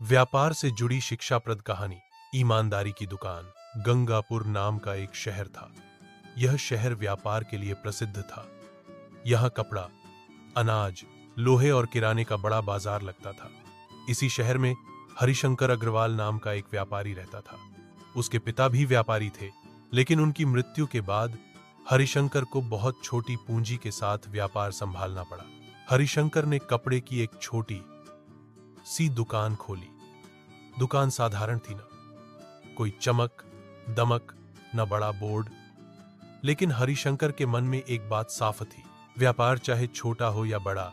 व्यापार से जुड़ी शिक्षाप्रद कहानी। ईमानदारी की दुकान। गंगापुर नाम का एक शहर था। यह शहर व्यापार के लिए प्रसिद्ध था। यहाँ कपड़ा, अनाज, लोहे और किराने का बड़ा बाजार लगता था। इसी शहर में हरिशंकर अग्रवाल नाम का एक व्यापारी रहता था। उसके पिता भी व्यापारी थे, लेकिन उनकी मृत्यु के बाद हरिशंकर को बहुत छोटी पूंजी के साथ व्यापार संभालना पड़ा। हरिशंकर ने कपड़े की एक छोटी सी दुकान खोली। दुकान साधारण थी, ना कोई चमक दमक, न बड़ा बोर्ड, लेकिन हरिशंकर के मन में एक बात साफ थी। व्यापार चाहे छोटा हो या बड़ा,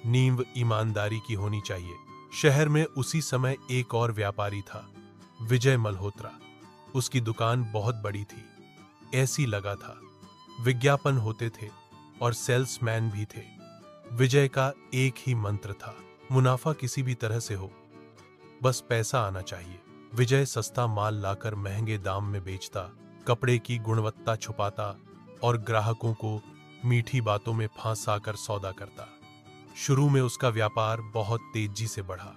नींव ईमानदारी की होनी चाहिए। शहर में उसी समय एक और व्यापारी था, विजय मल्होत्रा। उसकी दुकान बहुत बड़ी थी, ऐसी लगा था। विज्ञापन होते थे और सेल्समैन भी थे। विजय का एक ही मंत्र था, मुनाफा किसी भी तरह से हो, बस पैसा आना चाहिए। विजय सस्ता माल लाकर महंगे दाम में बेचता, कपड़े की गुणवत्ता छुपाता और ग्राहकों को मीठी बातों में फंसाकर सौदा करता। शुरू में उसका व्यापार बहुत तेजी से बढ़ा।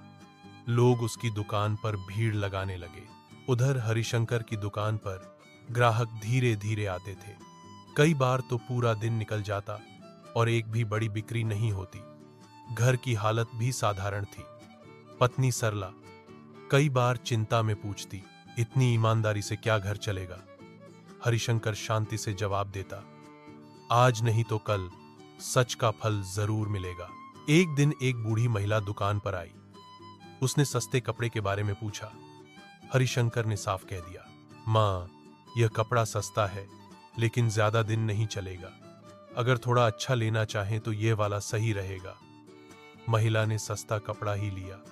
लोग उसकी दुकान पर भीड़ लगाने लगे। उधर हरिशंकर की दुकान पर ग्राहक धीरे धीरे आते थे। कई बार तो पूरा दिन निकल जाता और एक भी बड़ी बिक्री नहीं होती। घर की हालत भी साधारण थी। पत्नी सरला कई बार चिंता में पूछती, इतनी ईमानदारी से क्या घर चलेगा? हरिशंकर शांति से जवाब देता, आज नहीं तो कल सच का फल जरूर मिलेगा। एक दिन एक बूढ़ी महिला दुकान पर आई। उसने सस्ते कपड़े के बारे में पूछा। हरिशंकर ने साफ कह दिया, मां, यह कपड़ा सस्ता है, लेकिन ज्यादा दिन नहीं चलेगा। अगर थोड़ा अच्छा लेना चाहें तो यह वाला सही रहेगा। महिला ने सस्ता कपड़ा ही लिया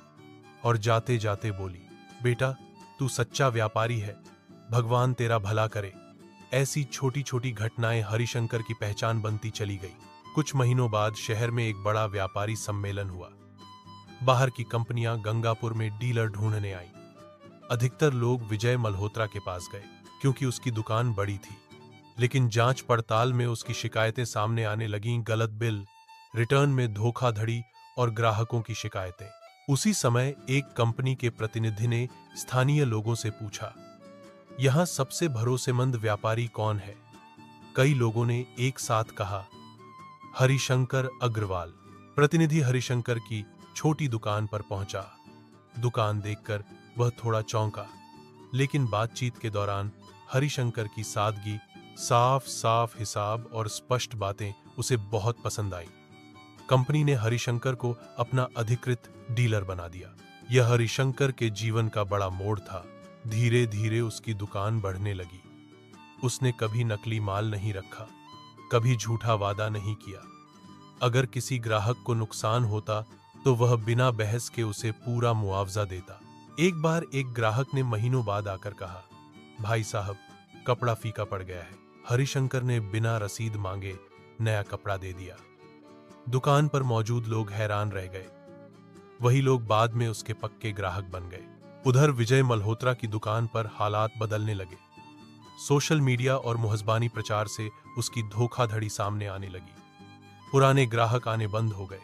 और जाते जाते बोली, बेटा, तू सच्चा व्यापारी है, भगवान तेरा भला करे। ऐसी छोटी छोटी घटनाएं हरिशंकर की पहचान बनती चली गई। कुछ महीनों बाद शहर में एक बड़ा व्यापारी सम्मेलन हुआ। बाहर की कंपनियां गंगापुर में डीलर ढूंढने आईं। अधिकतर लोग विजय मल्होत्रा के पास गए, क्योंकि उसकी दुकान बड़ी थी। लेकिन जांच पड़ताल में उसकी शिकायतें सामने आने लगीं, गलत बिल, रिटर्न में धोखाधड़ी और ग्राहकों की शिकायतें। उसी समय एक कंपनी के प्रतिनिधि ने स्थानीय लोगों से पूछा, यहां सबसे भरोसेमंद व्यापारी कौन है? कई लोगों ने एक साथ कहा, हरिशंकर अग्रवाल। प्रतिनिधि हरिशंकर की छोटी दुकान पर पहुंचा। दुकान देखकर वह थोड़ा चौंका, लेकिन बातचीत के दौरान हरिशंकर की सादगी, साफ साफ हिसाब और स्पष्ट बातें उसे बहुत पसंद आई। कंपनी ने हरिशंकर को अपना अधिकृत डीलर बना दिया। यह हरिशंकर के जीवन का बड़ा मोड़ था। धीरे धीरे उसकी दुकान बढ़ने लगी। उसने कभी नकली माल नहीं रखा, कभी झूठा वादा नहीं किया। अगर किसी ग्राहक को नुकसान होता तो वह बिना बहस के उसे पूरा मुआवजा देता। एक बार एक ग्राहक ने महीनों बाद आकर कहा, भाई साहब, कपड़ा फीका पड़ गया है। हरिशंकर ने बिना रसीद मांगे नया कपड़ा दे दिया। दुकान पर मौजूद लोग हैरान रह गए। वही लोग बाद में उसके पक्के ग्राहक बन गए। उधर विजय मल्होत्रा की दुकान पर हालात बदलने लगे। सोशल मीडिया और मुहज़बानी प्रचार से उसकी धोखाधड़ी सामने आने लगी। पुराने ग्राहक आने बंद हो गए,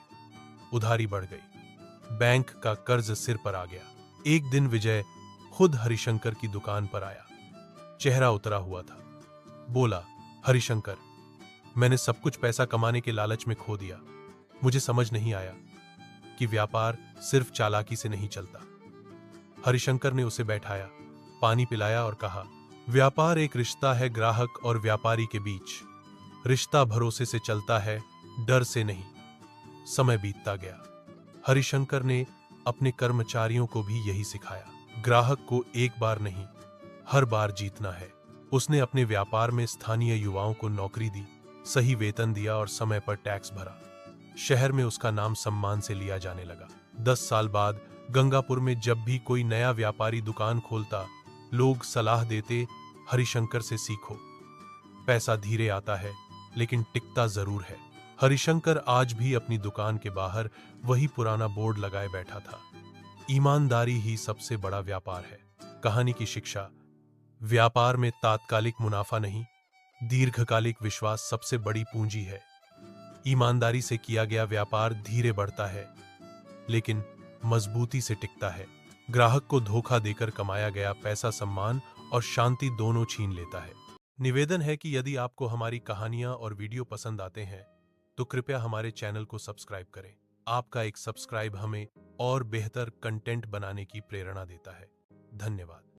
उधारी बढ़ गई, बैंक का कर्ज सिर पर आ गया। एक दिन विजय खुद हरिशंकर की दुकान पर आया। चेहरा उतरा हुआ था। बोला, हरिशंकर, मैंने सब कुछ पैसा कमाने के लालच में खो दिया। मुझे समझ नहीं आया कि व्यापार सिर्फ चालाकी से नहीं चलता। हरिशंकर ने उसे बैठाया, पानी पिलाया और कहा, व्यापार एक रिश्ता है ग्राहक और व्यापारी के बीच। रिश्ता भरोसे से चलता है, डर से नहीं। समय बीतता गया। हरिशंकर ने अपने कर्मचारियों को भी यही सिखाया। ग्राहक को एक बार नहीं, हर बार जीतना है। उसने अपने व्यापार में स्थानीय युवाओं को नौकरी दी, सही वेतन दिया और समय पर टैक्स भरा। शहर में उसका नाम सम्मान से लिया जाने लगा। 10 साल बाद गंगापुर में जब भी कोई नया व्यापारी दुकान खोलता, लोग सलाह देते, हरिशंकर से सीखो। पैसा धीरे आता है, लेकिन टिकता जरूर है। हरिशंकर आज भी अपनी दुकान के बाहर वही पुराना बोर्ड लगाए बैठा था, ईमानदारी ही सबसे बड़ा व्यापार है। कहानी की शिक्षा, व्यापार में तात्कालिक मुनाफा नहीं, दीर्घकालिक विश्वास सबसे बड़ी पूंजी है। ईमानदारी से किया गया व्यापार धीरे बढ़ता है, लेकिन मजबूती से टिकता है। ग्राहक को धोखा देकर कमाया गया पैसा सम्मान और शांति दोनों छीन लेता है। निवेदन है कि यदि आपको हमारी कहानियां और वीडियो पसंद आते हैं तो कृपया हमारे चैनल को सब्सक्राइब करें। आपका एक सब्सक्राइब हमें और बेहतर कंटेंट बनाने की प्रेरणा देता है। धन्यवाद।